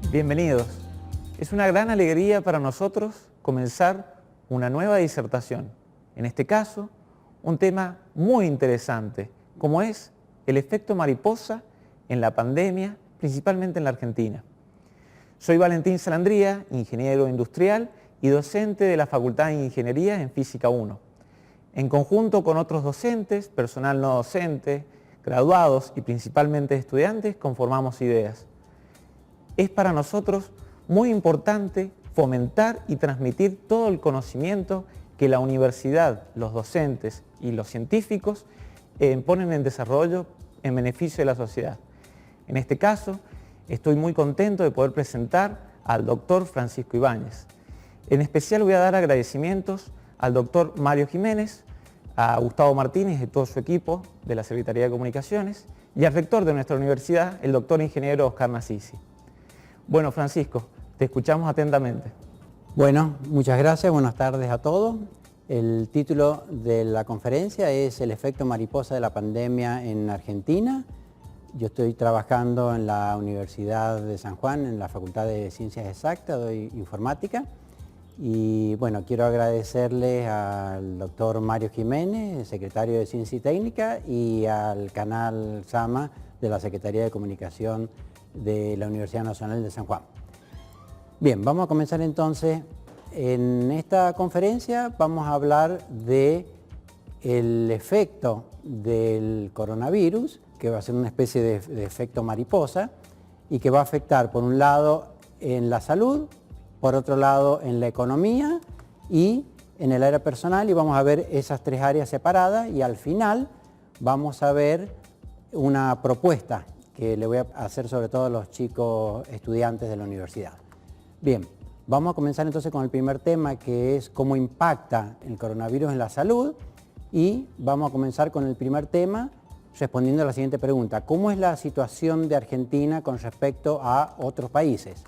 Bienvenidos. Es una gran alegría para nosotros comenzar una nueva disertación. En este caso, un tema muy interesante, como es el efecto mariposa en la pandemia, principalmente en la Argentina. Soy Valentín Salandría, ingeniero industrial y docente de la Facultad de Ingeniería en Física 1. En conjunto con otros docentes, personal no docente, graduados y principalmente estudiantes, conformamos ideas. Es para nosotros muy importante fomentar y transmitir todo el conocimiento que la universidad, los docentes y los científicos ponen en desarrollo en beneficio de la sociedad. En este caso, estoy muy contento de poder presentar al doctor Francisco Ibáñez. En especial voy a dar agradecimientos al doctor Mario Jiménez, a Gustavo Martínez y todo su equipo de la Secretaría de Comunicaciones y al rector de nuestra universidad, el doctor ingeniero Oscar Nasisi. Bueno, Francisco, te escuchamos atentamente. Bueno, muchas gracias, buenas tardes a todos. El título de la conferencia es El efecto mariposa de la pandemia en Argentina. Yo estoy trabajando en la Universidad de San Juan, en la Facultad de Ciencias Exactas, doy informática. Y bueno, quiero agradecerle al doctor Mario Jiménez, secretario de Ciencia y Técnica, y al canal SAMA de la Secretaría de Comunicación de la Universidad Nacional de San Juan. Bien, vamos a comenzar entonces. En esta conferencia vamos a hablar del efecto del coronavirus, que va a ser una especie de efecto mariposa y que va a afectar por un lado en la salud, por otro lado en la economía y en el área personal, y vamos a ver esas tres áreas separadas y al final vamos a ver una propuesta que le voy a hacer sobre todo a los chicos estudiantes de la universidad. Bien, vamos a comenzar entonces con el primer tema, que es cómo impacta el coronavirus en la salud, y vamos a comenzar con el primer tema respondiendo a la siguiente pregunta: ¿cómo es la situación de Argentina con respecto a otros países?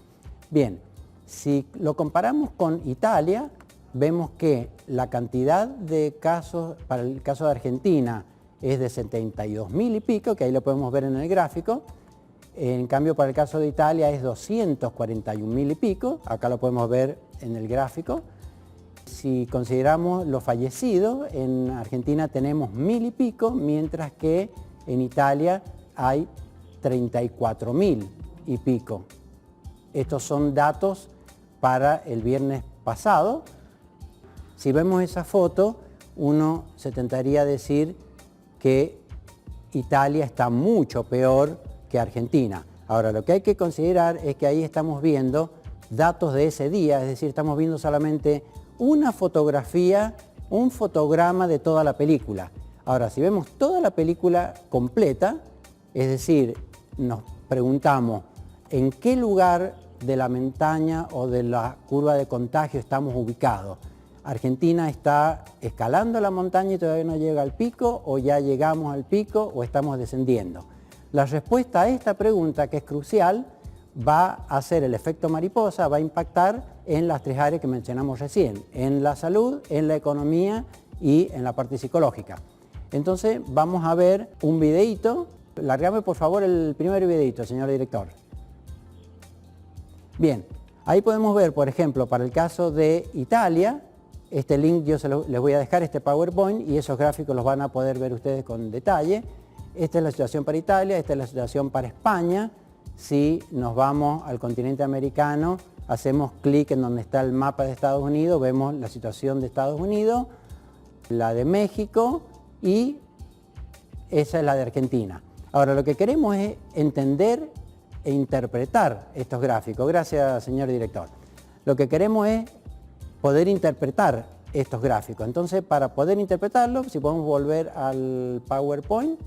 Bien, si lo comparamos con Italia, vemos que la cantidad de casos para el caso de Argentina es de 72.000 y pico, que ahí lo podemos ver en el gráfico. En cambio, para el caso de Italia es 241.000 y pico, acá lo podemos ver en el gráfico. Si consideramos los fallecidos, en Argentina tenemos 1.000 y pico, mientras que en Italia hay 34.000 y pico. Estos son datos para el viernes pasado. Si vemos esa foto, uno se tentaría a decir que Italia está mucho peor que Argentina. Ahora, lo que hay que considerar es que ahí estamos viendo datos de ese día, es decir, estamos viendo solamente una fotografía, un fotograma de toda la película. Ahora, si vemos toda la película completa, es decir, nos preguntamos en qué lugar de la montaña o de la curva de contagio estamos ubicados. Argentina está escalando la montaña y todavía no llega al pico, o ya llegamos al pico o estamos descendiendo. La respuesta a esta pregunta, que es crucial, va a ser el efecto mariposa, va a impactar en las tres áreas que mencionamos recién, en la salud, en la economía y en la parte psicológica. Entonces vamos a ver un videíto. Largame por favor el primer videíto, señor director. Bien, ahí podemos ver, por ejemplo, para el caso de Italia, este link yo les voy a dejar, este PowerPoint, y esos gráficos los van a poder ver ustedes con detalle. Esta es la situación para Italia, esta es la situación para España. Si nos vamos al continente americano, hacemos clic en donde está el mapa de Estados Unidos, vemos la situación de Estados Unidos, la de México y esa es la de Argentina. Ahora, lo que queremos es entender e interpretar estos gráficos. Gracias, señor director. Lo que queremos es poder interpretar estos gráficos. Entonces, para poder interpretarlos, si podemos volver al PowerPoint,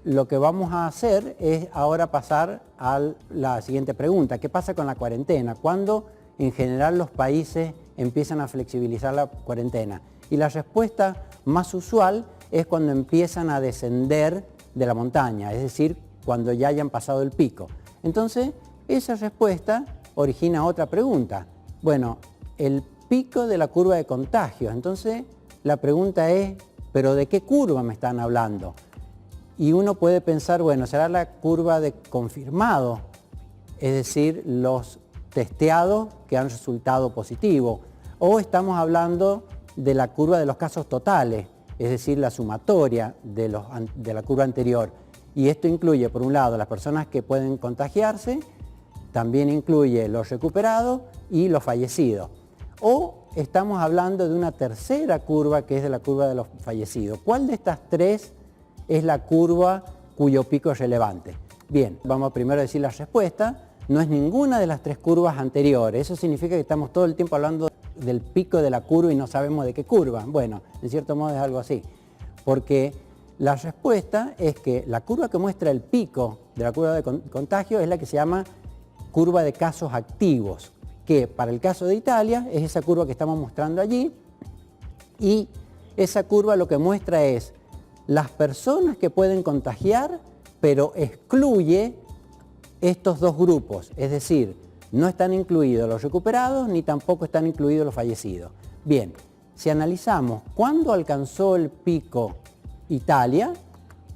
lo que vamos a hacer es ahora pasar a la siguiente pregunta. ¿Qué pasa con la cuarentena? ¿Cuándo en general los países empiezan a flexibilizar la cuarentena? Y la respuesta más usual es cuando empiezan a descender de la montaña, es decir, cuando ya hayan pasado el pico. Entonces, esa respuesta origina otra pregunta. Bueno, el pico de la curva de contagios. Entonces, la pregunta es, ¿pero de qué curva me están hablando? Y uno puede pensar, bueno, ¿será la curva de confirmados es decir, los testeados que han resultado positivos, o estamos hablando de la curva de los casos totales, es decir, la sumatoria de la curva anterior. Y esto incluye, por un lado, las personas que pueden contagiarse, también incluye los recuperados y los fallecidos. O estamos hablando de una tercera curva, que es de la curva de los fallecidos. ¿Cuál de estas tres es la curva cuyo pico es relevante? Bien, vamos primero a decir la respuesta. No es ninguna de las tres curvas anteriores. Eso significa que estamos todo el tiempo hablando del pico de la curva y no sabemos de qué curva. Bueno, en cierto modo es algo así. Porque la respuesta es que la curva que muestra el pico de la curva de contagio es la que se llama curva de casos activos, que para el caso de Italia es esa curva que estamos mostrando allí, y esa curva lo que muestra es las personas que pueden contagiar, pero excluye estos dos grupos, es decir, no están incluidos los recuperados ni tampoco están incluidos los fallecidos. Bien, si analizamos cuándo alcanzó el pico Italia,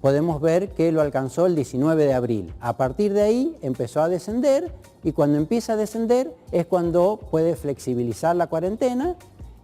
podemos ver que lo alcanzó el 19 de abril. A partir de ahí empezó a descender, y cuando empieza a descender es cuando puede flexibilizar la cuarentena.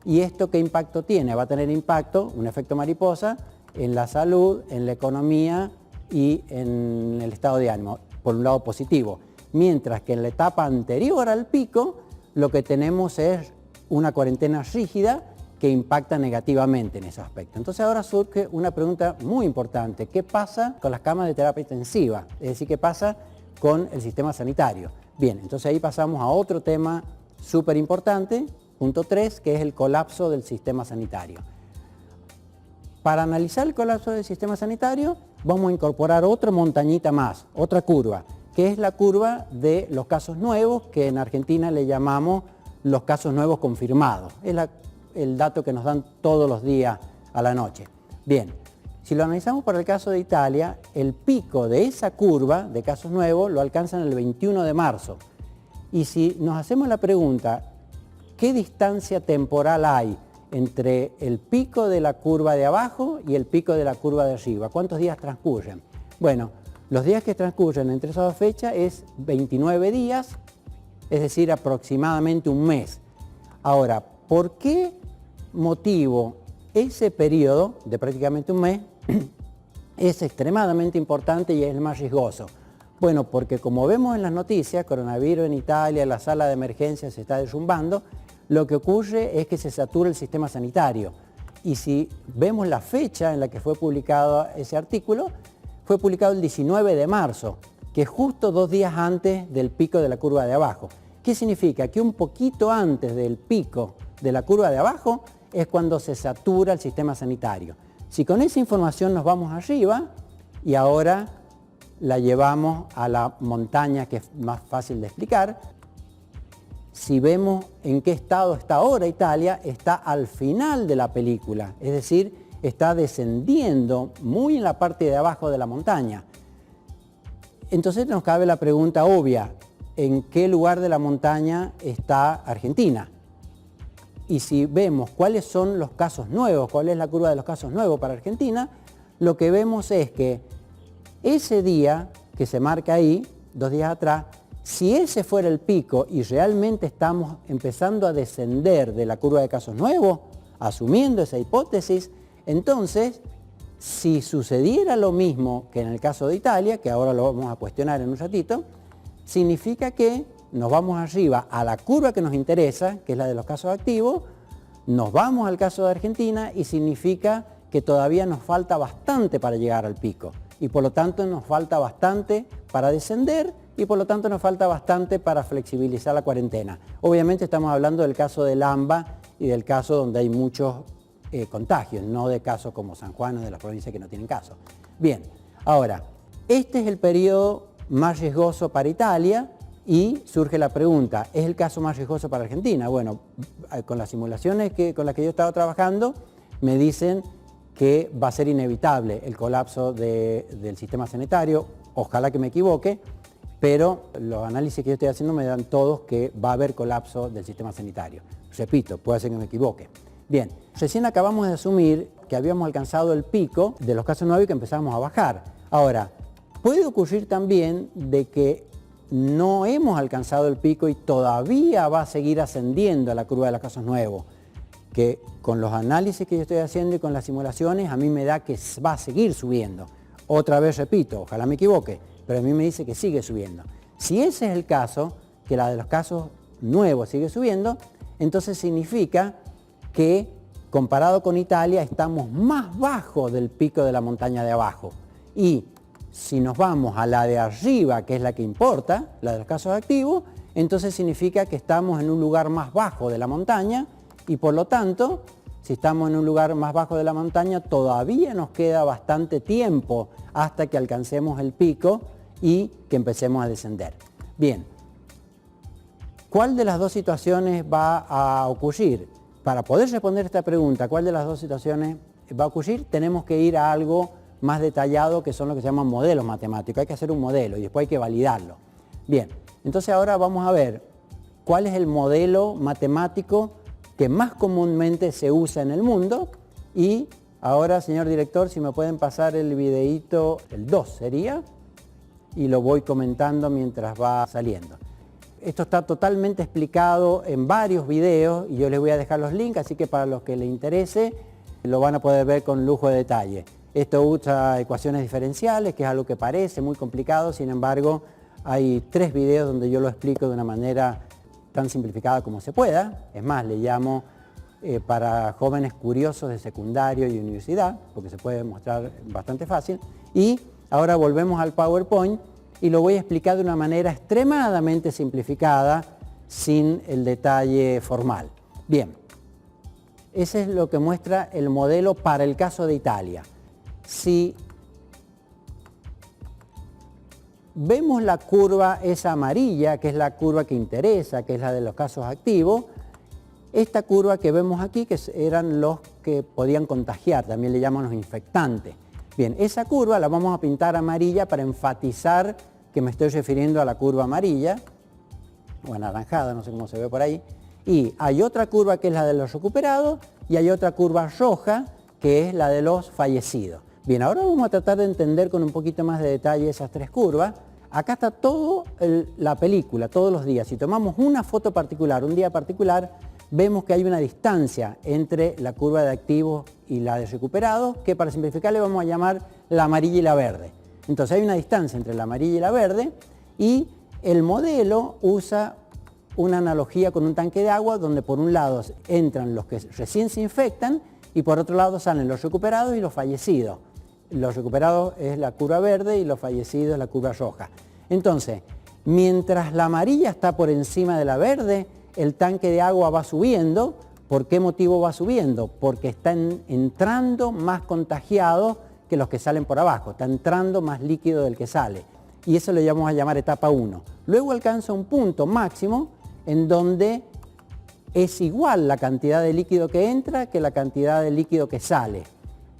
¿Y esto qué impacto tiene? Va a tener impacto, un efecto mariposa, en la salud, en la economía y en el estado de ánimo, por un lado positivo. Mientras que en la etapa anterior al pico, lo que tenemos es una cuarentena rígida que impacta negativamente en ese aspecto. Entonces ahora surge una pregunta muy importante. ¿Qué pasa con las camas de terapia intensiva? Es decir, ¿qué pasa con el sistema sanitario? Bien, entonces ahí pasamos a otro tema súper importante, punto 3, que es el colapso del sistema sanitario. Para analizar el colapso del sistema sanitario, vamos a incorporar otra montañita más, otra curva, que es la curva de los casos nuevos, que en Argentina le llamamos los casos nuevos confirmados. Es el dato que nos dan todos los días a la noche. Bien, si lo analizamos para el caso de Italia, el pico de esa curva de casos nuevos lo alcanzan el 21 de marzo. Y si nos hacemos la pregunta, ¿qué distancia temporal hay entre el pico de la curva de abajo y el pico de la curva de arriba? ¿Cuántos días transcurren? Bueno, los días que transcurren entre esas dos fechas es 29 días, es decir, aproximadamente un mes. Ahora, ¿por qué motivo ese periodo de prácticamente un mes es extremadamente importante y es el más riesgoso? Bueno, porque como vemos en las noticias, coronavirus en Italia, la sala de emergencia se está derrumbando, lo que ocurre es que se satura el sistema sanitario. Y si vemos la fecha en la que fue publicado ese artículo, fue publicado el 19 de marzo, que es justo 2 días antes del pico de la curva de abajo. ¿Qué significa? Que un poquito antes del pico de la curva de abajo es cuando se satura el sistema sanitario. Si con esa información nos vamos arriba y ahora la llevamos a la montaña, que es más fácil de explicar, si vemos en qué estado está ahora Italia, está al final de la película, es decir, está descendiendo muy en la parte de abajo de la montaña. Entonces nos cabe la pregunta obvia, ¿en qué lugar de la montaña está Argentina? Y si vemos cuáles son los casos nuevos, cuál es la curva de los casos nuevos para Argentina, lo que vemos es que ese día que se marca ahí, 2 días atrás, si ese fuera el pico y realmente estamos empezando a descender de la curva de casos nuevos, asumiendo esa hipótesis, entonces, si sucediera lo mismo que en el caso de Italia, que ahora lo vamos a cuestionar en un ratito, significa que nos vamos arriba a la curva que nos interesa, que es la de los casos activos, nos vamos al caso de Argentina y significa que todavía nos falta bastante para llegar al pico. Y por lo tanto nos falta bastante para descender y por lo tanto nos falta bastante para flexibilizar la cuarentena. Obviamente estamos hablando del caso del AMBA y del caso donde hay muchos contagios, no de casos como San Juan o de las provincias que no tienen casos. Bien, ahora, este es el periodo más riesgoso para Italia y surge la pregunta, ¿es el caso más riesgoso para Argentina? Bueno, con las simulaciones con las que yo he estado trabajando, me dicen que va a ser inevitable el colapso del sistema sanitario, ojalá que me equivoque, pero los análisis que yo estoy haciendo me dan todos que va a haber colapso del sistema sanitario. Repito, puede ser que me equivoque. Bien, recién acabamos de asumir que habíamos alcanzado el pico de los casos nuevos y que empezamos a bajar. Ahora, puede ocurrir también de que no hemos alcanzado el pico y todavía va a seguir ascendiendo la curva de los casos nuevos, que con los análisis que yo estoy haciendo y con las simulaciones a mí me da que va a seguir subiendo. Otra vez repito, ojalá me equivoque, pero a mí me dice que sigue subiendo. Si ese es el caso, que la de los casos nuevos sigue subiendo, entonces significa que comparado con Italia estamos más bajo del pico de la montaña de abajo. Y si nos vamos a la de arriba, que es la que importa, la de los casos activos, entonces significa que estamos en un lugar más bajo de la montaña y por lo tanto, si estamos en un lugar más bajo de la montaña, todavía nos queda bastante tiempo hasta que alcancemos el pico y que empecemos a descender. Bien, ¿cuál de las dos situaciones va a ocurrir? Para poder responder esta pregunta, ¿cuál de las dos situaciones va a ocurrir? Tenemos que ir a algo más detallado, que son lo que se llaman modelos matemáticos. Hay que hacer un modelo y después hay que validarlo. Bien, entonces ahora vamos a ver cuál es el modelo matemático que más comúnmente se usa en el mundo. Y ahora, señor director, si me pueden pasar el videíto, el 2 sería, y lo voy comentando mientras va saliendo. Esto está totalmente explicado en varios videos y yo les voy a dejar los links, así que para los que les interese lo van a poder ver con lujo de detalle. Esto usa ecuaciones diferenciales, que es algo que parece muy complicado, sin embargo hay 3 videos donde yo lo explico de una manera tan simplificada como se pueda. Es más, le llamo para jóvenes curiosos de secundario y universidad, porque se puede mostrar bastante fácil. Y ahora volvemos al PowerPoint y lo voy a explicar de una manera extremadamente simplificada, sin el detalle formal. Bien, ese es lo que muestra el modelo para el caso de Italia. Si vemos la curva esa amarilla, que es la curva que interesa, que es la de los casos activos, esta curva que vemos aquí, que eran los que podían contagiar, también le llaman los infectantes. Bien, esa curva la vamos a pintar amarilla para enfatizar que me estoy refiriendo a la curva amarilla, o anaranjada, no sé cómo se ve por ahí. Y hay otra curva que es la de los recuperados y hay otra curva roja que es la de los fallecidos. Bien, ahora vamos a tratar de entender con un poquito más de detalle esas 3 curvas. Acá está toda la película, todos los días. Si tomamos una foto particular, un día particular, vemos que hay una distancia entre la curva de activos y la de recuperados, que para simplificar le vamos a llamar la amarilla y la verde. Entonces hay una distancia entre la amarilla y la verde y el modelo usa una analogía con un tanque de agua donde por un lado entran los que recién se infectan y por otro lado salen los recuperados y los fallecidos. Los recuperados es la curva verde y los fallecidos es la curva roja. Entonces, mientras la amarilla está por encima de la verde, el tanque de agua va subiendo. ¿Por qué motivo va subiendo? Porque están entrando más contagiados que los que salen por abajo. Está entrando más líquido del que sale. Y eso le vamos a llamar etapa 1. Luego alcanza un punto máximo en donde es igual la cantidad de líquido que entra que la cantidad de líquido que sale.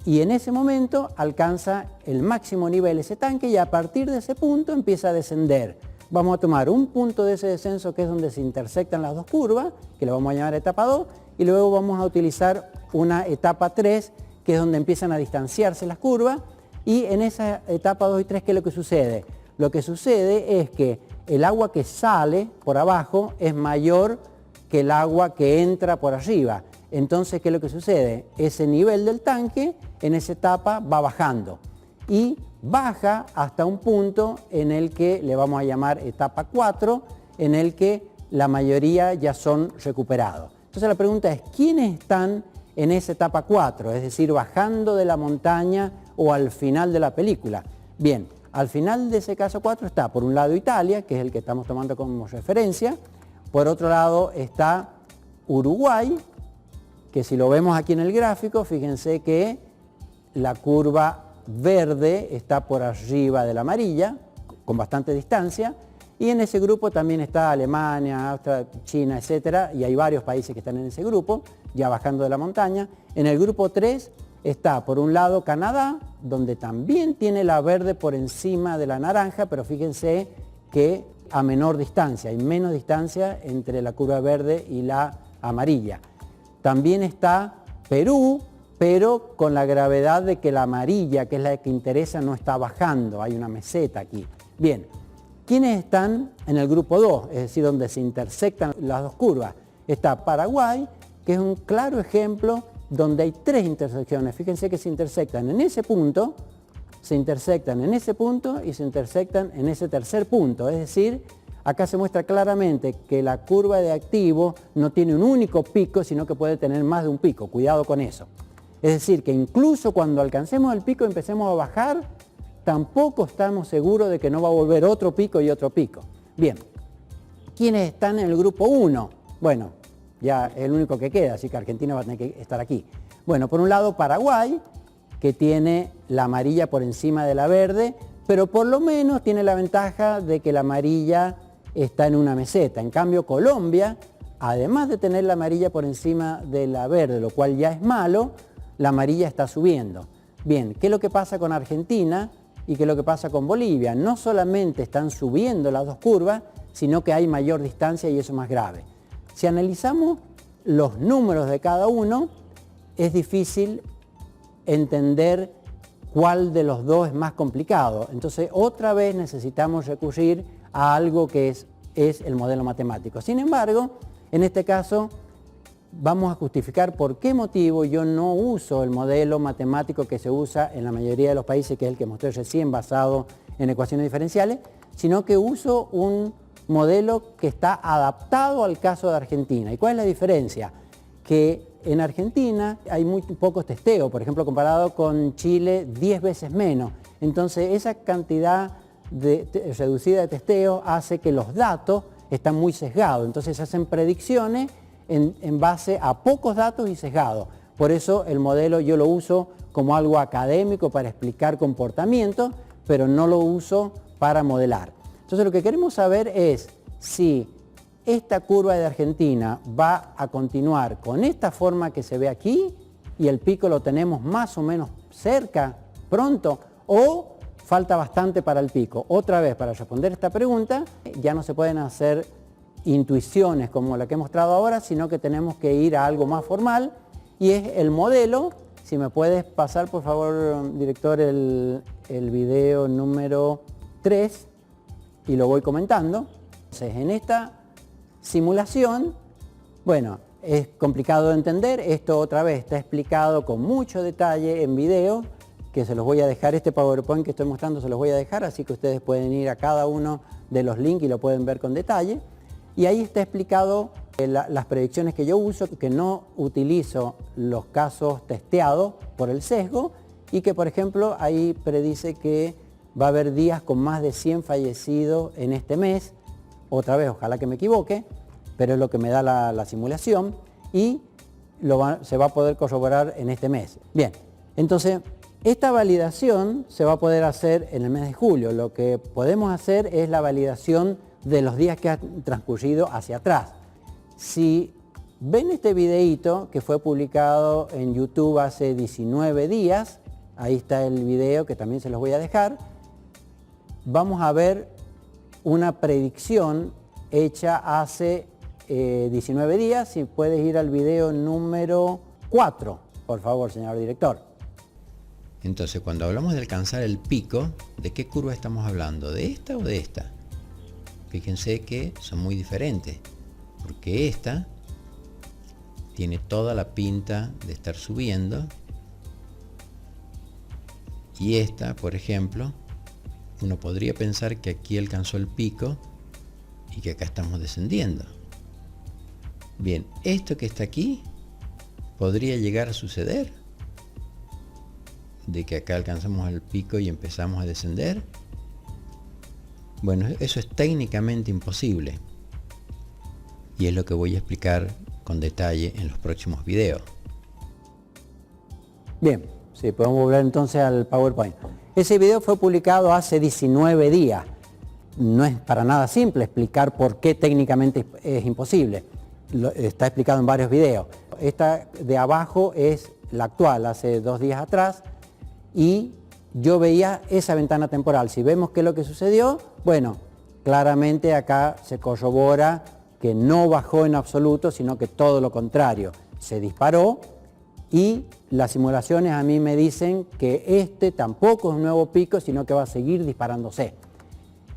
Y en ese momento alcanza el máximo nivel ese tanque y a partir de ese punto empieza a descender. Vamos a tomar un punto de ese descenso que es donde se intersectan las dos curvas, que lo vamos a llamar etapa 2, y luego vamos a utilizar una etapa 3, que es donde empiezan a distanciarse las curvas, y en esa etapa 2 y 3, ¿qué es lo que sucede? Lo que sucede es que el agua que sale por abajo es mayor que el agua que entra por arriba. Entonces, ¿qué es lo que sucede? Ese nivel del tanque en esa etapa va bajando y baja hasta un punto en el que le vamos a llamar etapa 4, en el que la mayoría ya son recuperados. Entonces la pregunta es, ¿quiénes están en esa etapa 4? Es decir, bajando de la montaña o al final de la película. Bien, al final de ese caso 4 está por un lado Italia, que es el que estamos tomando como referencia. Por otro lado está Uruguay, que si lo vemos aquí en el gráfico, fíjense que la curva verde está por arriba de la amarilla, con bastante distancia, y en ese grupo también está Alemania, Austria, China, etcétera, y hay varios países que están en ese grupo, ya bajando de la montaña. En el grupo 3 está por un lado Canadá, donde también tiene la verde por encima de la naranja, pero fíjense que a menor distancia, hay menos distancia entre la curva verde y la amarilla. También está Perú, pero con la gravedad de que la amarilla, que es la que interesa, no está bajando, hay una meseta aquí. Bien, ¿Quiénes están en el grupo 2? Es decir, donde se intersectan las dos curvas. Está Paraguay, que es un claro ejemplo donde hay 3 intersecciones. Fíjense que se intersectan en ese punto, se intersectan en ese punto y se intersectan en ese tercer punto. Es decir, acá se muestra claramente que la curva de activo no tiene un único pico, sino que puede tener más de un pico. Cuidado con eso. Es decir, que incluso cuando alcancemos el pico y empecemos a bajar, tampoco estamos seguros de que no va a volver otro pico y otro pico. Bien, ¿quiénes están en el grupo 1? Bueno, ya es el único que queda, así que Argentina va a tener que estar aquí. Bueno, por un lado Paraguay, que tiene la amarilla por encima de la verde, pero por lo menos tiene la ventaja de que la amarilla está en una meseta. En cambio, Colombia, además de tener la amarilla por encima de la verde, lo cual ya es malo, la amarilla está subiendo. Bien, ¿qué es lo que pasa con Argentina y qué es lo que pasa con Bolivia? No solamente están subiendo las dos curvas, sino que hay mayor distancia y eso es más grave. Si analizamos los números de cada uno, es difícil entender cuál de los dos es más complicado. Entonces, otra vez necesitamos recurrir a algo que es el modelo matemático. Sin embargo, en este caso, vamos a justificar por qué motivo yo no uso el modelo matemático que se usa en la mayoría de los países, que es el que mostré recién, basado en ecuaciones diferenciales, sino que uso un modelo que está adaptado al caso de Argentina. ¿Y cuál es la diferencia? Que en Argentina hay muy pocos testeos, por ejemplo, comparado con Chile, 10 veces menos. Entonces, esa cantidad reducida de testeo hace que los datos están muy sesgados. Entonces, se hacen predicciones en base a pocos datos y sesgados. Por eso el modelo yo lo uso como algo académico para explicar comportamientos, pero no lo uso para modelar. Entonces lo que queremos saber es si esta curva de Argentina va a continuar con esta forma que se ve aquí y el pico lo tenemos más o menos cerca, pronto, o falta bastante para el pico. Otra vez, para responder esta pregunta, ya no se pueden hacer intuiciones como la que he mostrado ahora, sino que tenemos que ir a algo más formal y es el modelo. Si me puedes pasar, por favor, director, el video número 3 y lo voy comentando. Entonces, en esta simulación, bueno, es complicado de entender. Esto otra vez está explicado con mucho detalle en video, que se los voy a dejar, este PowerPoint que estoy mostrando se los voy a dejar, así que ustedes pueden ir a cada uno de los links y lo pueden ver con detalle. Y ahí está explicado las predicciones que yo uso, que no utilizo los casos testeados por el sesgo y que, por ejemplo, ahí predice que va a haber días con más de 100 fallecidos en este mes. Otra vez, ojalá que me equivoque, pero es lo que me da la simulación y se va a poder corroborar en este mes. Bien, entonces esta validación se va a poder hacer en el mes de julio. Lo que podemos hacer es la validación de los días que han transcurrido hacia atrás. Si ven este videíto que fue publicado en YouTube hace 19 días, ahí está el video que también se los voy a dejar, vamos a ver una predicción hecha hace 19 días. Si puedes ir al video número 4, por favor, señor director. Entonces, cuando hablamos de alcanzar el pico, ¿de qué curva estamos hablando? ¿De esta o de esta? Fíjense que son muy diferentes, porque esta tiene toda la pinta de estar subiendo y esta, por ejemplo, uno podría pensar que aquí alcanzó el pico y que acá estamos descendiendo. Bien, esto que está aquí podría llegar a suceder, de que acá alcanzamos el pico y empezamos a descender. Bueno, eso es técnicamente imposible y es lo que voy a explicar con detalle en los próximos videos. Bien, sí, podemos volver entonces al PowerPoint. Ese video fue publicado hace 19 días. No es para nada simple explicar por qué técnicamente es imposible. Está explicado en varios videos. Esta de abajo es la actual, hace 2 días atrás, y yo veía esa ventana temporal. Si vemos qué es lo que sucedió, bueno, claramente acá se corrobora que no bajó en absoluto, sino que todo lo contrario, se disparó y las simulaciones a mí me dicen que este tampoco es un nuevo pico, sino que va a seguir disparándose.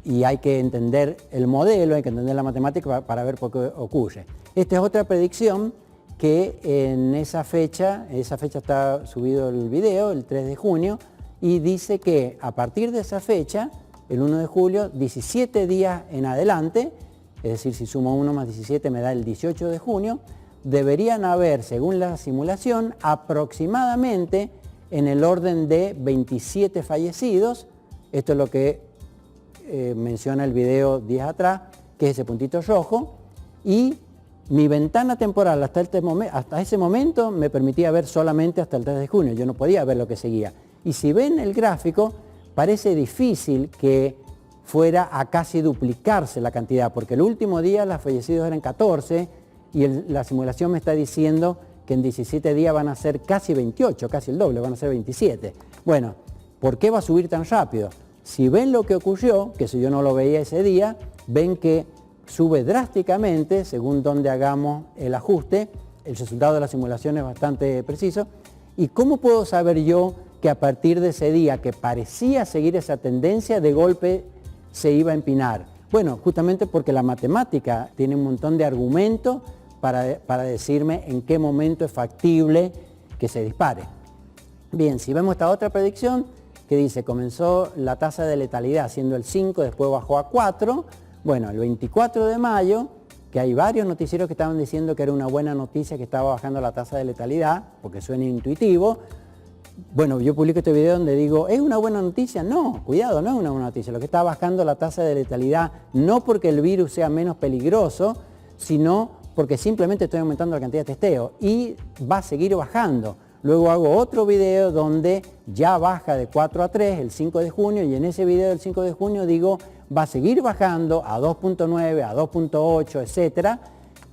y hay que entender el modelo, hay que entender la matemática para ver por qué ocurre. Esta es otra predicción que en esa fecha está subido el video, el 3 de junio, y dice que a partir de esa fecha, el 1 de julio, 17 días en adelante, es decir, si sumo 1 más 17 me da el 18 de junio, deberían haber, según la simulación, aproximadamente en el orden de 27 fallecidos. Esto es lo que menciona el video días atrás, que es ese puntito rojo, y mi ventana temporal hasta ese momento me permitía ver solamente hasta el 3 de junio, yo no podía ver lo que seguía. Y si ven el gráfico, parece difícil que fuera a casi duplicarse la cantidad, porque el último día los fallecidos eran 14 y la simulación me está diciendo que en 17 días van a ser casi 28, casi el doble, van a ser 27. Bueno, ¿por qué va a subir tan rápido? Si ven lo que ocurrió, que si yo no lo veía ese día, ven que sube drásticamente según donde hagamos el ajuste. El resultado de la simulación es bastante preciso. ¿Y cómo puedo saber yo que a partir de ese día que parecía seguir esa tendencia, de golpe se iba a empinar? Bueno, justamente porque la matemática tiene un montón de argumentos para decirme en qué momento es factible que se dispare. Bien, si vemos esta otra predicción que dice, comenzó la tasa de letalidad siendo el 5, después bajó a 4, bueno, el 24 de mayo, que hay varios noticieros que estaban diciendo que era una buena noticia que estaba bajando la tasa de letalidad, porque suena intuitivo. Bueno, yo publico este video donde digo, ¿es una buena noticia? No, cuidado, no es una buena noticia. Lo que está bajando la tasa de letalidad no porque el virus sea menos peligroso, sino porque simplemente estoy aumentando la cantidad de testeo y va a seguir bajando. Luego hago otro video donde ya baja de 4 a 3 el 5 de junio y en ese video del 5 de junio digo, va a seguir bajando a 2.9, a 2.8, etcétera.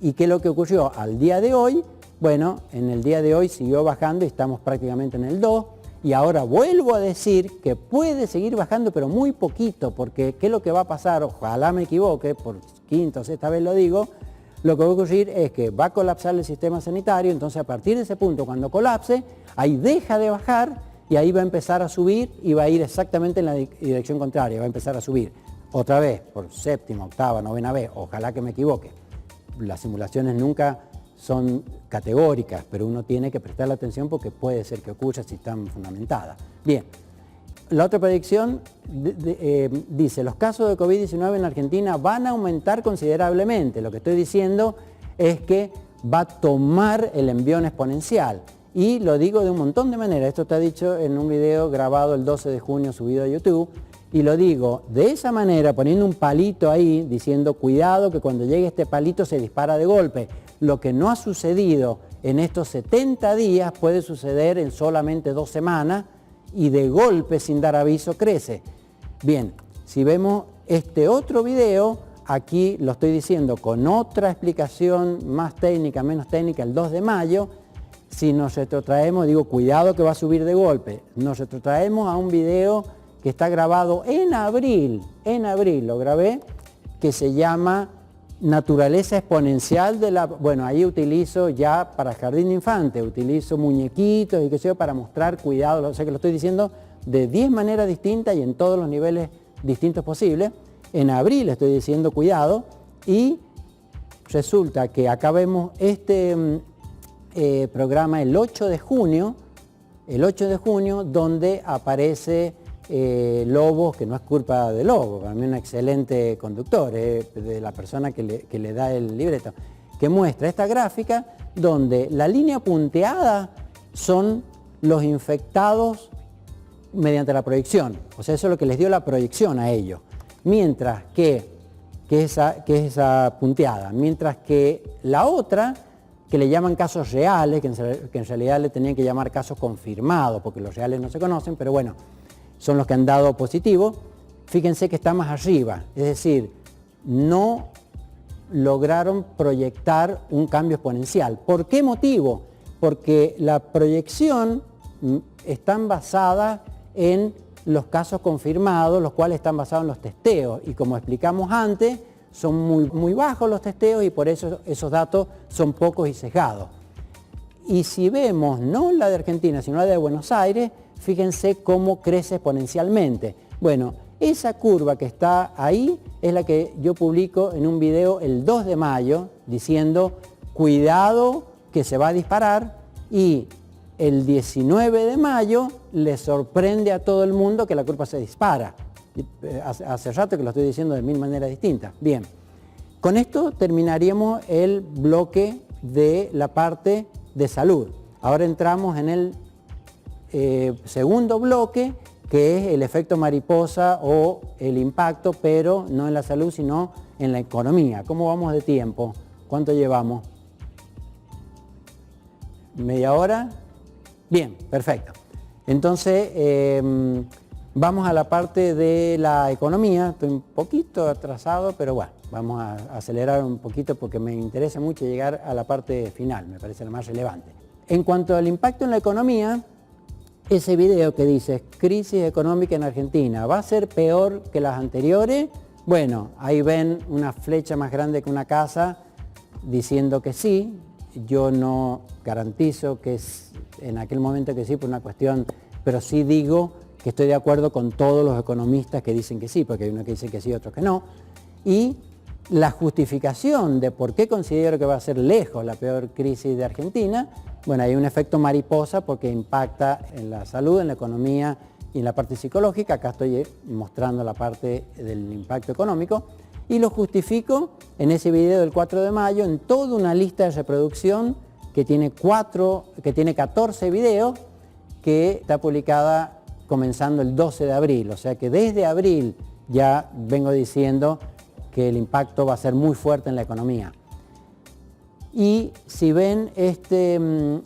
¿Y qué es lo que ocurrió al día de hoy? Bueno, en el día de hoy siguió bajando y estamos prácticamente en el 2. Y ahora vuelvo a decir que puede seguir bajando, pero muy poquito, porque ¿qué es lo que va a pasar? Ojalá me equivoque, por quinta o sexta vez lo digo. Lo que va a ocurrir es que va a colapsar el sistema sanitario, entonces a partir de ese punto, cuando colapse, ahí deja de bajar y ahí va a empezar a subir y va a ir exactamente en la dirección contraria, va a empezar a subir otra vez por séptima, octava, novena vez, ojalá que me equivoque. Las simulaciones nunca son categóricas, pero uno tiene que prestarle atención porque puede ser que ocurra si están fundamentadas. Bien, la otra predicción dice, los casos de COVID-19 en Argentina van a aumentar considerablemente. Lo que estoy diciendo es que va a tomar el envión exponencial. Y lo digo de un montón de maneras. Esto está dicho en un video grabado el 12 de junio subido a YouTube. Y lo digo de esa manera, poniendo un palito ahí, diciendo cuidado que cuando llegue este palito se dispara de golpe. Lo que no ha sucedido en estos 70 días puede suceder en solamente 2 semanas y de golpe sin dar aviso crece. Bien, si vemos este otro video, aquí lo estoy diciendo con otra explicación más técnica, menos técnica, el 2 de mayo. Si nos retrotraemos, digo cuidado que va a subir de golpe. Nos retrotraemos a un video que está grabado en abril, lo grabé, que se llama Naturaleza exponencial de la... Bueno, ahí utilizo ya para jardín de infantes, utilizo muñequitos y qué sé yo para mostrar cuidado, o sea que lo estoy diciendo de 10 maneras distintas y en todos los niveles distintos posibles. En abril estoy diciendo cuidado y resulta que acá vemos este programa el 8 de junio, donde aparece Lobos, que no es culpa de Lobo, para mí un excelente conductor, de la persona que le da el libreto, que muestra esta gráfica donde la línea punteada son los infectados mediante la proyección, o sea, eso es lo que les dio la proyección a ellos, mientras que esa punteada, mientras que la otra, que le llaman casos reales, que en realidad le tenían que llamar casos confirmados, porque los reales no se conocen, pero bueno, son los que han dado positivo, fíjense que está más arriba, es decir, no lograron proyectar un cambio exponencial. ¿Por qué motivo? Porque la proyección está basada en los casos confirmados, los cuales están basados en los testeos, y como explicamos antes, son muy bajos los testeos y por eso esos datos son pocos y sesgados. Y si vemos no la de Argentina, sino la de Buenos Aires, fíjense cómo crece exponencialmente. Bueno, Esa curva que está ahí es la que yo publico en un video el 2 de mayo diciendo cuidado que se va a disparar, y el 19 de mayo le sorprende a todo el mundo que la curva se dispara. Hace rato que lo estoy diciendo de 1000 maneras distintas. Bien, con esto terminaríamos el bloque de la parte de salud. Ahora entramos en el segundo bloque, que es el efecto mariposa o el impacto, pero no en la salud, sino en la economía. ¿Cómo vamos de tiempo? ¿Cuánto llevamos? ¿Media hora? Bien, perfecto. Entonces, vamos a la parte de la economía. Estoy un poquito atrasado, pero bueno, vamos a acelerar un poquito porque me interesa mucho llegar a la parte final, me parece la más relevante. En cuanto al impacto en la economía, ese video que dice crisis económica en Argentina, ¿va a ser peor que las anteriores? Bueno, ahí ven una flecha más grande que una casa diciendo que sí. Yo no garantizo que es en aquel momento que sí por una cuestión, pero sí digo que estoy de acuerdo con todos los economistas que dicen que sí, porque hay unos que dicen que sí y otros que no. Y la justificación de por qué considero que va a ser lejos la peor crisis de Argentina, bueno, hay un efecto mariposa porque impacta en la salud, en la economía y en la parte psicológica. Acá estoy mostrando la parte del impacto económico y lo justifico en ese video del 4 de mayo en toda una lista de reproducción que tiene 14 videos, que está publicada comenzando el 12 de abril. O sea que desde abril ya vengo diciendo que el impacto va a ser muy fuerte en la economía. Y si ven este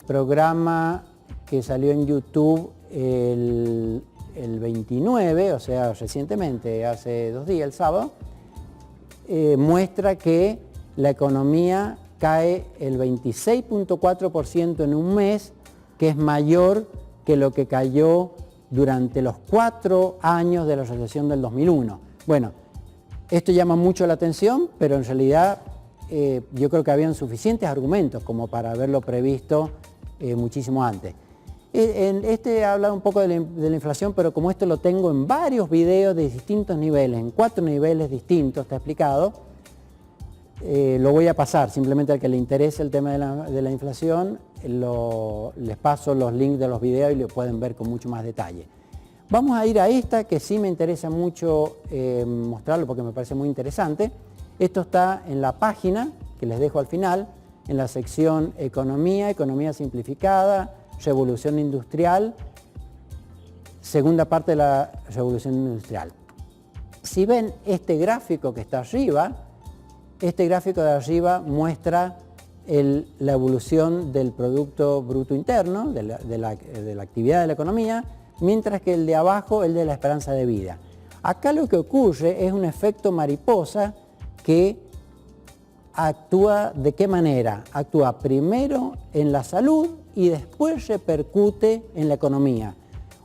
programa que salió en YouTube el 29, o sea, recientemente, hace 2 días, el sábado, muestra que la economía cae el 26.4% en un mes, que es mayor que lo que cayó durante los 4 años de la recesión del 2001. Bueno, esto llama mucho la atención, pero en realidad yo creo que habían suficientes argumentos como para haberlo previsto muchísimo antes. Este habla un poco de la inflación, pero como esto lo tengo en varios videos de distintos niveles, en 4 niveles distintos, está explicado, lo voy a pasar, simplemente al que le interese el tema de la inflación, les paso los links de los videos y lo pueden ver con mucho más detalle. Vamos a ir a esta que sí me interesa mucho mostrarlo porque me parece muy interesante. Esto está en la página que les dejo al final, en la sección Economía, Economía Simplificada, Revolución Industrial, segunda parte de la Revolución Industrial. Si ven este gráfico que está arriba, este gráfico de arriba muestra la evolución del Producto Bruto Interno, de la actividad de la economía, mientras que el de abajo, el de la esperanza de vida. Acá lo que ocurre es un efecto mariposa que actúa ¿de qué manera? Actúa primero en la salud y después repercute en la economía.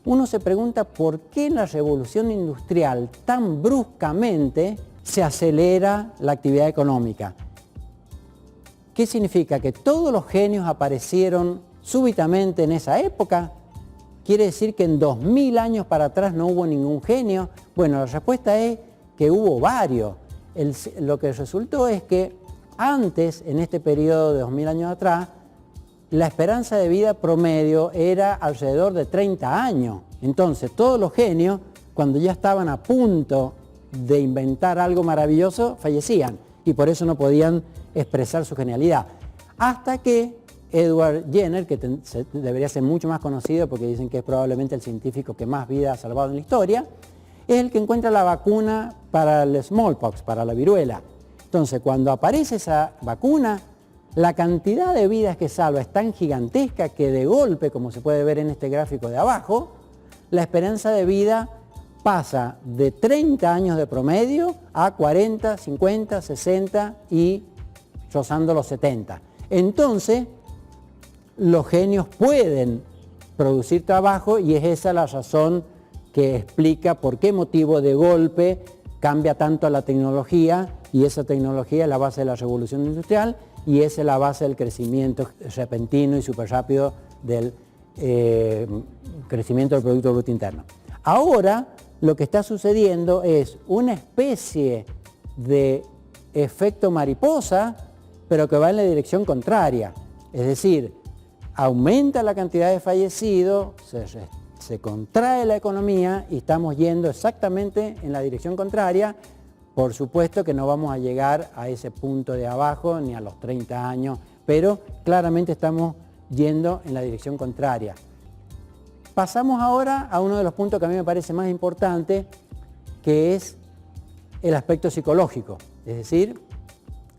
Uno se pregunta por qué en la revolución industrial tan bruscamente se acelera la actividad económica. ¿Qué significa? ¿Que todos los genios aparecieron súbitamente en esa época? ¿Quiere decir que en 2000 años para atrás no hubo ningún genio? Bueno, la respuesta es que hubo varios. Lo que resultó es que antes, en este periodo de 2000 años atrás, la esperanza de vida promedio era alrededor de 30 años. Entonces, todos los genios, cuando ya estaban a punto de inventar algo maravilloso, fallecían y por eso no podían expresar su genialidad. Hasta que Edward Jenner, que debería ser mucho más conocido porque dicen que es probablemente el científico que más vida ha salvado en la historia, es el que encuentra la vacuna para el smallpox, para la viruela. Entonces, cuando aparece esa vacuna, la cantidad de vidas que salva es tan gigantesca que de golpe, como se puede ver en este gráfico de abajo, la esperanza de vida pasa de 30 años de promedio a 40, 50, 60 y rozando los 70. Entonces, los genios pueden producir trabajo y es esa la razón que explica por qué motivo de golpe cambia tanto la tecnología, y esa tecnología es la base de la revolución industrial y esa es la base del crecimiento repentino y súper rápido del crecimiento del Producto Bruto Interno. Ahora, lo que está sucediendo es una especie de efecto mariposa, pero que va en la dirección contraria. Es decir, aumenta la cantidad de fallecidos, se contrae la economía y estamos yendo exactamente en la dirección contraria. Por supuesto que no vamos a llegar a ese punto de abajo ni a los 30 años, pero claramente estamos yendo en la dirección contraria. Pasamos ahora a uno de los puntos que a mí me parece más importante, que es el aspecto psicológico. Es decir,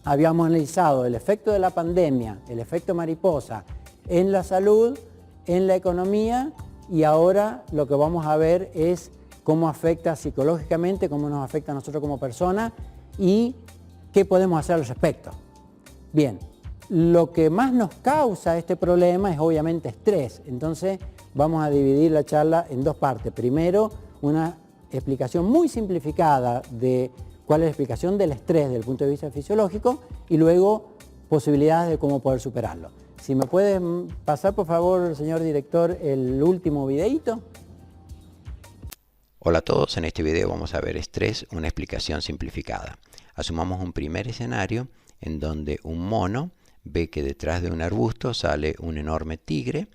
habíamos analizado el efecto de la pandemia, el efecto mariposa en la salud, en la economía, y ahora lo que vamos a ver es cómo afecta psicológicamente, cómo nos afecta a nosotros como personas y qué podemos hacer al respecto. Bien, lo que más nos causa este problema es obviamente estrés. Entonces vamos a dividir la charla en dos partes. Primero, una explicación muy simplificada de cuál es la explicación del estrés desde el punto de vista fisiológico y luego posibilidades de cómo poder superarlo. Si me pueden pasar, por favor, señor director, el último videíto. Hola a todos, en este video vamos a ver estrés, una explicación simplificada. Asumamos un primer escenario en donde un mono ve que detrás de un arbusto sale un enorme tigre,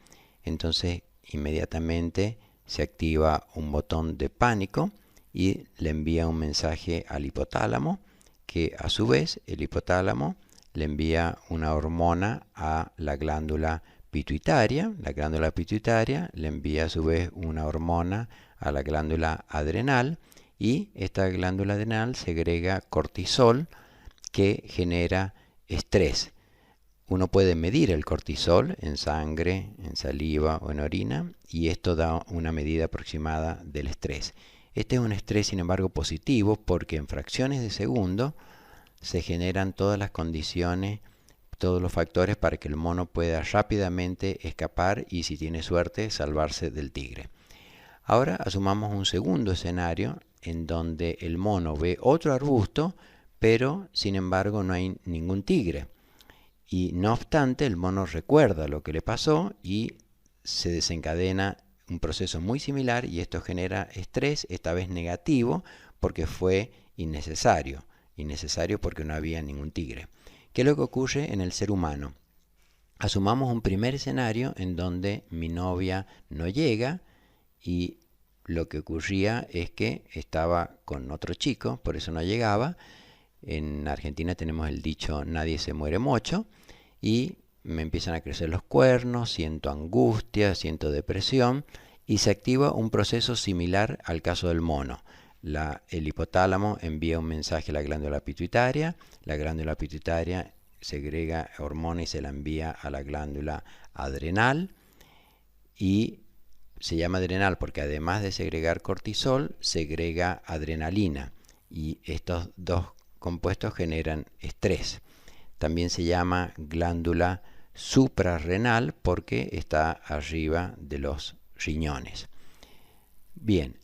entonces inmediatamente se activa un botón de pánico y le envía un mensaje al hipotálamo, que a su vez el hipotálamo le envía una hormona a la glándula pituitaria le envía a su vez una hormona a la glándula adrenal y esta glándula adrenal segrega cortisol que genera estrés. Uno puede medir el cortisol en sangre, en saliva o en orina y esto da una medida aproximada del estrés. Este es un estrés, sin embargo, positivo porque en fracciones de segundo se generan todas las condiciones, todos los factores para que el mono pueda rápidamente escapar y, si tiene suerte, salvarse del tigre. Ahora asumamos un segundo escenario en donde el mono ve otro arbusto, pero sin embargo no hay ningún tigre. Y no obstante, el mono recuerda lo que le pasó y se desencadena un proceso muy similar y esto genera estrés, esta vez negativo, porque fue innecesario porque no había ningún tigre. ¿Qué es lo que ocurre en el ser humano? Asumamos un primer escenario en donde mi novia no llega y lo que ocurría es que estaba con otro chico, por eso no llegaba. En Argentina tenemos el dicho nadie se muere mocho y me empiezan a crecer los cuernos, siento angustia, siento depresión y se activa un proceso similar al caso del mono. El hipotálamo envía un mensaje a la glándula pituitaria segrega hormona y se la envía a la glándula adrenal y se llama adrenal porque además de segregar cortisol, segrega adrenalina y estos dos compuestos generan estrés. También se llama glándula suprarrenal porque está arriba de los riñones. Bien,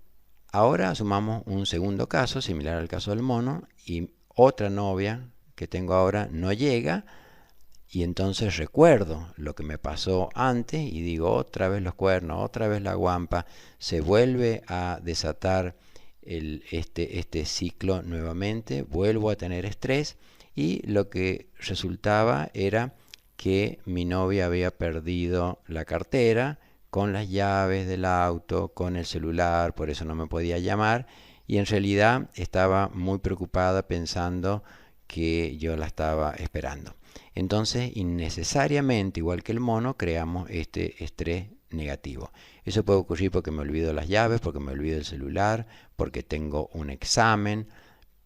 ahora asumamos un segundo caso, similar al caso del mono, y otra novia que tengo ahora no llega, y entonces recuerdo lo que me pasó antes y digo otra vez los cuernos, otra vez la guampa, se vuelve a desatar este ciclo nuevamente, vuelvo a tener estrés y lo que resultaba era que mi novia había perdido la cartera con las llaves del auto, con el celular, por eso no me podía llamar y en realidad estaba muy preocupada pensando que yo la estaba esperando. Entonces, innecesariamente, igual que el mono, creamos este estrés negativo. Eso puede ocurrir porque me olvido las llaves, porque me olvido el celular, porque tengo un examen,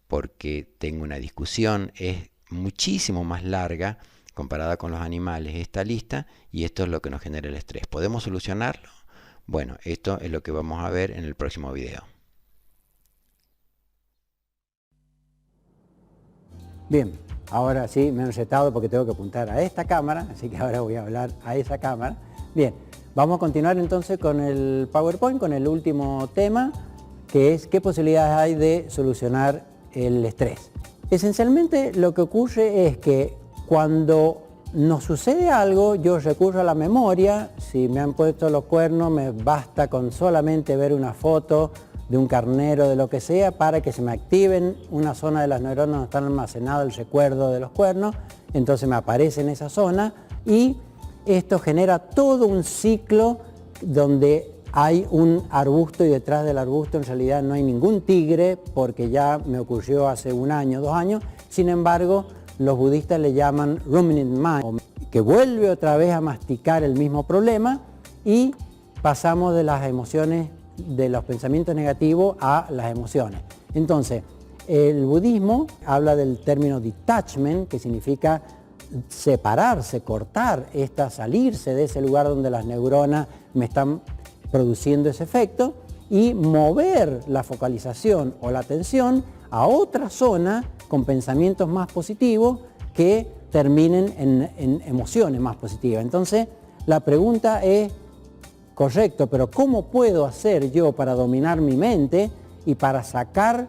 porque tengo una discusión. Es muchísimo más larga comparada con los animales esta lista y esto es lo que nos genera el estrés. ¿Podemos solucionarlo? Bueno, esto es lo que vamos a ver en el próximo video. Bien, ahora sí me han retado porque tengo que apuntar a esta cámara, así que ahora voy a hablar a esa cámara. Bien, vamos a continuar entonces con el PowerPoint, con el último tema, que es qué posibilidades hay de solucionar el estrés. Esencialmente lo que ocurre es que cuando nos sucede algo, yo recurro a la memoria. Si me han puesto los cuernos, me basta con solamente ver una foto de un carnero, de lo que sea, para que se me activen una zona de las neuronas donde están almacenados el recuerdo de los cuernos, entonces me aparece en esa zona y esto genera todo un ciclo donde hay un arbusto y detrás del arbusto en realidad no hay ningún tigre porque ya me ocurrió hace 1 año, 2 años, sin embargo los budistas le llaman ruminant mind, que vuelve otra vez a masticar el mismo problema y pasamos de las emociones, de los pensamientos negativos a las emociones. Entonces, el budismo habla del término detachment, que significa separarse, cortar, salirse de ese lugar donde las neuronas me están produciendo ese efecto y mover la focalización o la atención a otra zona con pensamientos más positivos que terminen en emociones más positivas. Entonces, la pregunta es, correcto, pero ¿cómo puedo hacer yo para dominar mi mente y para sacar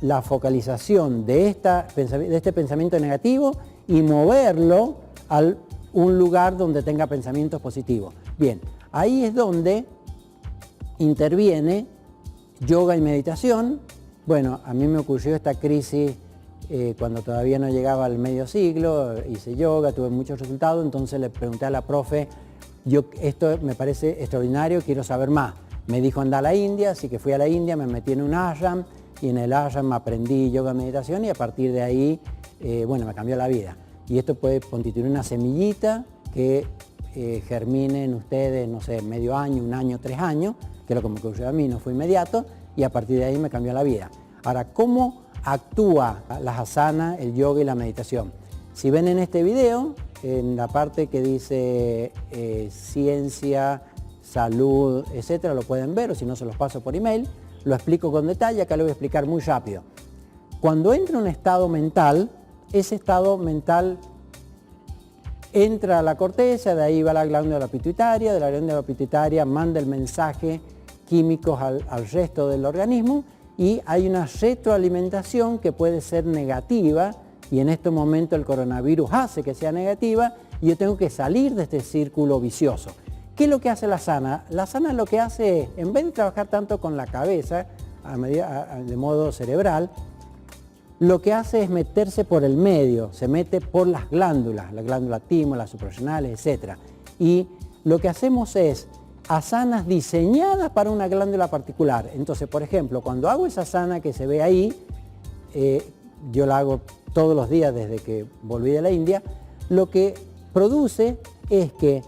la focalización de este pensamiento negativo y moverlo a un lugar donde tenga pensamientos positivos? Bien, ahí es donde interviene yoga y meditación. Bueno, a mí me ocurrió esta crisis cuando todavía no llegaba al medio siglo, hice yoga, tuve muchos resultados, entonces le pregunté a la profe, esto me parece extraordinario, quiero saber más. Me dijo anda a la India, así que fui a la India, me metí en un ashram y en el ashram aprendí yoga y meditación y a partir de ahí, bueno, me cambió la vida. Y esto puede constituir una semillita que germine en ustedes, no sé, medio año, 1 año, 3 años, que es lo que me ocurrió a mí, no fue inmediato, y a partir de ahí me cambió la vida. Ahora, ¿cómo actúa las asanas, el yoga y la meditación? Si ven en este video, en la parte que dice ciencia, salud, etcétera, lo pueden ver, o si no se los paso por email, lo explico con detalle, acá lo voy a explicar muy rápido. Cuando entra un estado mental, ese estado mental entra a la corteza, de ahí va a la glándula pituitaria, de la glándula pituitaria manda el mensaje químicos al resto del organismo y hay una retroalimentación que puede ser negativa y en este momento el coronavirus hace que sea negativa y yo tengo que salir de este círculo vicioso. ¿Qué es lo que hace la asana? La asana lo que hace es, en vez de trabajar tanto con la cabeza, de modo cerebral, lo que hace es meterse por el medio, se mete por las glándulas, la glándula timo, las suprarrenales, etc. Y lo que hacemos es asanas diseñadas para una glándula particular. Entonces, por ejemplo, cuando hago esa asana que se ve ahí, yo la hago todos los días desde que volví de la India, lo que produce es que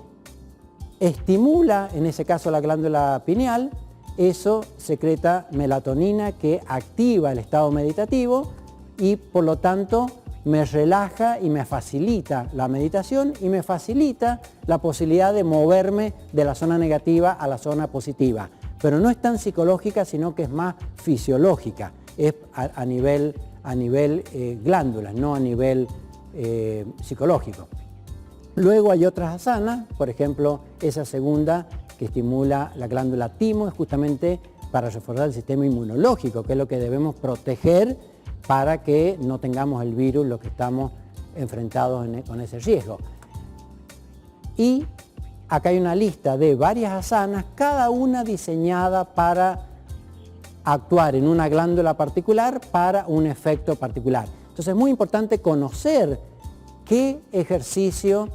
estimula, en ese caso la glándula pineal, eso secreta melatonina que activa el estado meditativo y por lo tanto me relaja y me facilita la meditación y me facilita la posibilidad de moverme de la zona negativa a la zona positiva. Pero no es tan psicológica, sino que es más fisiológica, es a nivel glándulas, no a nivel psicológico. Luego hay otras asanas, por ejemplo, esa segunda que estimula la glándula timo es justamente para reforzar el sistema inmunológico, que es lo que debemos proteger para que no tengamos el virus, lo que estamos enfrentados con ese riesgo. Y acá hay una lista de varias asanas, cada una diseñada para actuar en una glándula particular para un efecto particular. Entonces es muy importante conocer qué ejercicio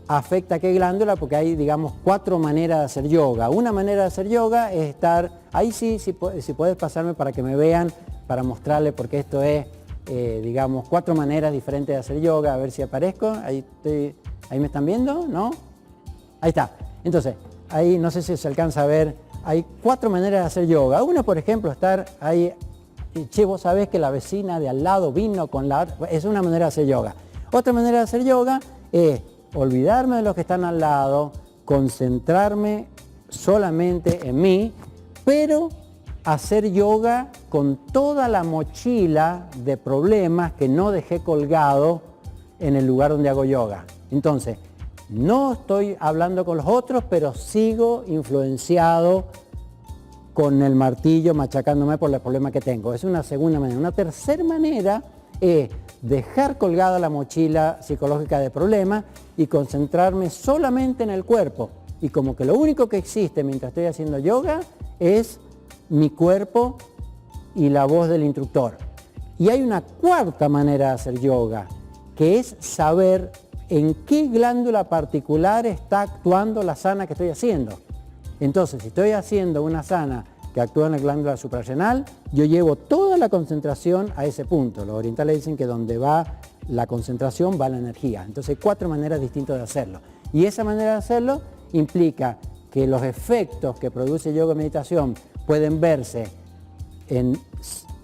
afecta a qué glándula, porque hay, digamos, 4 maneras de hacer yoga. Una manera de hacer yoga es estar, ahí sí, si puedes pasarme para que me vean, para mostrarles, porque esto es, digamos, 4 maneras diferentes de hacer yoga, a ver si aparezco, ahí me están viendo, ¿no? Ahí está. Entonces, ahí no sé si se alcanza a ver, hay 4 maneras de hacer yoga. Una, por ejemplo, estar ahí, che, vos sabés que la vecina de al lado vino con la otra, es una manera de hacer yoga. Otra manera de hacer yoga es olvidarme de los que están al lado, concentrarme solamente en mí, pero hacer yoga con toda la mochila de problemas que no dejé colgado en el lugar donde hago yoga. Entonces, no estoy hablando con los otros, pero sigo influenciado con el martillo machacándome por los problemas que tengo. Es una segunda manera. Una tercera manera es dejar colgada la mochila psicológica de problemas y concentrarme solamente en el cuerpo. Y como que lo único que existe mientras estoy haciendo yoga es mi cuerpo y la voz del instructor. Y hay una cuarta manera de hacer yoga, que es saber en qué glándula particular está actuando la asana que estoy haciendo. Entonces, si estoy haciendo una asana que actúa en la glándula suprarrenal, yo llevo toda la concentración a ese punto. Los orientales dicen que donde va la concentración va la energía. Entonces hay 4 maneras distintas de hacerlo. Y esa manera de hacerlo implica que los efectos que produce yoga y meditación pueden verse en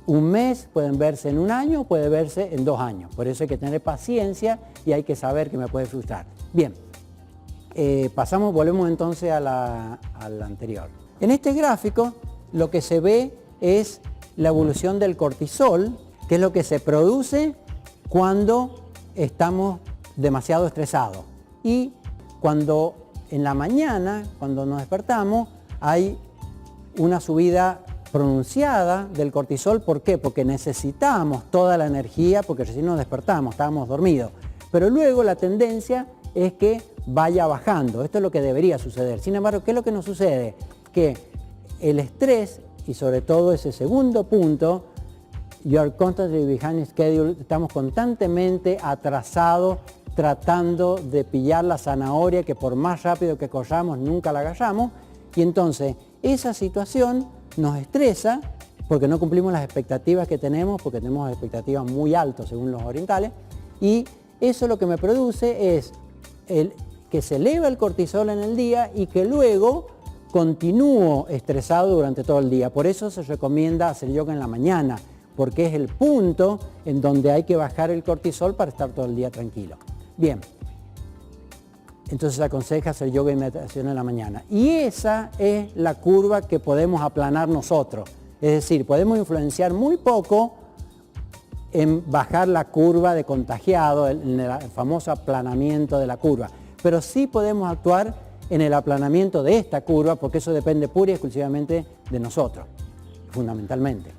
un mes, pueden verse en un año, pueden verse en 2 años. Por eso hay que tener paciencia y hay que saber que me puede frustrar. Bien, volvemos entonces a la anterior. En este gráfico lo que se ve es la evolución del cortisol, que es lo que se produce cuando estamos demasiado estresados. Y cuando en la mañana, cuando nos despertamos, hay una subida pronunciada del cortisol. ¿Por qué? Porque necesitamos toda la energía, porque recién nos despertamos, estábamos dormidos. Pero luego la tendencia es que vaya bajando. Esto es lo que debería suceder. Sin embargo, ¿qué es lo que nos sucede? Que el estrés, y sobre todo ese segundo punto, you are constantly behind schedule, estamos constantemente atrasados tratando de pillar la zanahoria que por más rápido que corramos nunca la agarramos, y entonces esa situación nos estresa porque no cumplimos las expectativas que tenemos, porque tenemos expectativas muy altas según los orientales, y eso lo que me produce es que se eleva el cortisol en el día y que luego continúo estresado durante todo el día. Por eso se recomienda hacer yoga en la mañana, porque es el punto en donde hay que bajar el cortisol para estar todo el día tranquilo. Bien, entonces se aconseja hacer yoga y meditación en la mañana. Y esa es la curva que podemos aplanar nosotros. Es decir, podemos influenciar muy poco en bajar la curva de contagiado, en el famoso aplanamiento de la curva. Pero sí podemos actuar en el aplanamiento de esta curva, porque eso depende pura y exclusivamente de nosotros, fundamentalmente.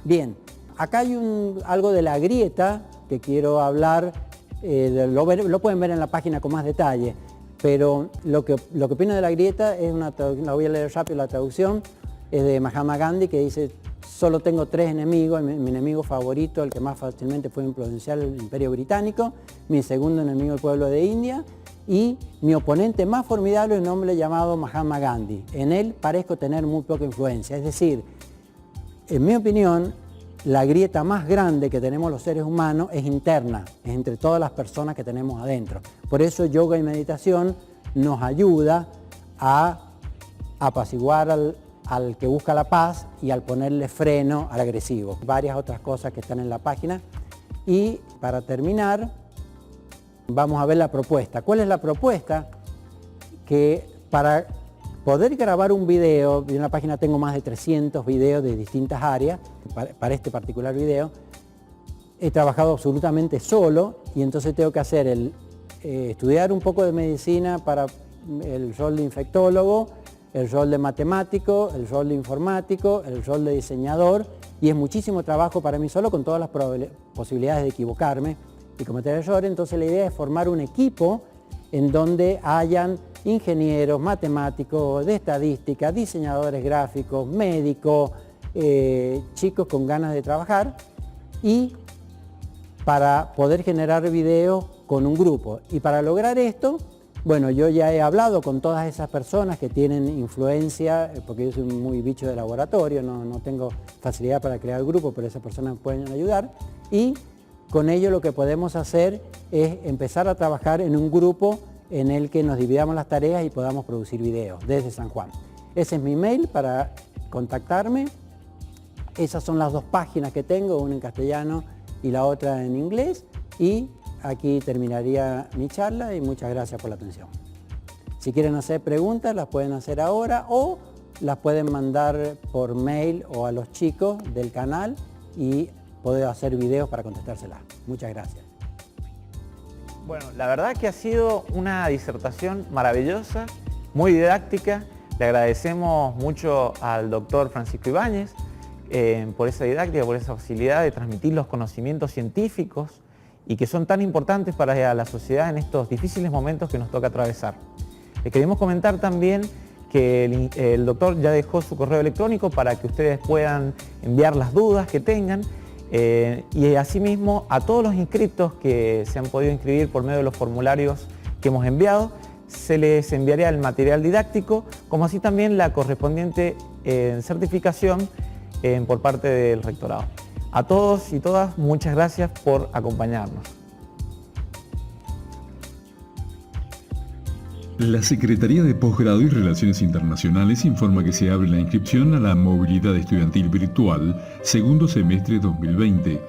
Bien, acá hay algo de la grieta que quiero hablar, lo pueden ver en la página con más detalle, pero lo que opino de la grieta es la voy a leer rápido, la traducción es de Mahatma Gandhi, que dice: solo tengo 3 enemigos, mi enemigo favorito, el que más fácilmente puede influenciar el Imperio Británico, mi segundo enemigo el pueblo de India, y mi oponente más formidable es un hombre llamado Mahatma Gandhi. En él parezco tener muy poca influencia. Es decir, en mi opinión, la grieta más grande que tenemos los seres humanos es interna, es entre todas las personas que tenemos adentro. Por eso yoga y meditación nos ayuda a apaciguar al que busca la paz y al ponerle freno al agresivo. Varias otras cosas que están en la página. Y para terminar, vamos a ver la propuesta. ¿Cuál es la propuesta? Que para poder grabar un video, en la página tengo más de 300 videos de distintas áreas, para este particular video, he trabajado absolutamente solo y entonces tengo que hacer estudiar un poco de medicina para el rol de infectólogo, el rol de matemático, el rol de informático, el rol de diseñador, y es muchísimo trabajo para mí solo, con todas las posibilidades de equivocarme y cometer errores. Entonces la idea es formar un equipo en donde hayan ingenieros, matemáticos, de estadística, diseñadores gráficos, médicos, chicos con ganas de trabajar, y para poder generar videos con un grupo. Y para lograr esto, bueno, yo ya he hablado con todas esas personas que tienen influencia, porque yo soy muy bicho de laboratorio, no tengo facilidad para crear grupos, pero esas personas me pueden ayudar, y con ello lo que podemos hacer es empezar a trabajar en un grupo en el que nos dividamos las tareas y podamos producir videos desde San Juan. Ese es mi mail para contactarme. Esas son las 2 páginas que tengo, una en castellano y la otra en inglés. Y aquí terminaría mi charla y muchas gracias por la atención. Si quieren hacer preguntas, las pueden hacer ahora o las pueden mandar por mail o a los chicos del canal y poder hacer videos para contestárselas. Muchas gracias. Bueno, la verdad que ha sido una disertación maravillosa, muy didáctica. Le agradecemos mucho al doctor Francisco Ibáñez por esa didáctica, por esa facilidad de transmitir los conocimientos científicos y que son tan importantes para la sociedad en estos difíciles momentos que nos toca atravesar. Les queremos comentar también que el doctor ya dejó su correo electrónico para que ustedes puedan enviar las dudas que tengan. Y asimismo a todos los inscriptos que se han podido inscribir por medio de los formularios que hemos enviado, se les enviaría el material didáctico, como así también la correspondiente certificación por parte del rectorado. A todos y todas, muchas gracias por acompañarnos. La Secretaría de Posgrado y Relaciones Internacionales informa que se abre la inscripción a la Movilidad Estudiantil Virtual, segundo semestre 2020,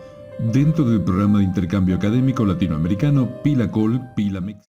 dentro del programa de intercambio académico latinoamericano PILACOL-PILAMEX.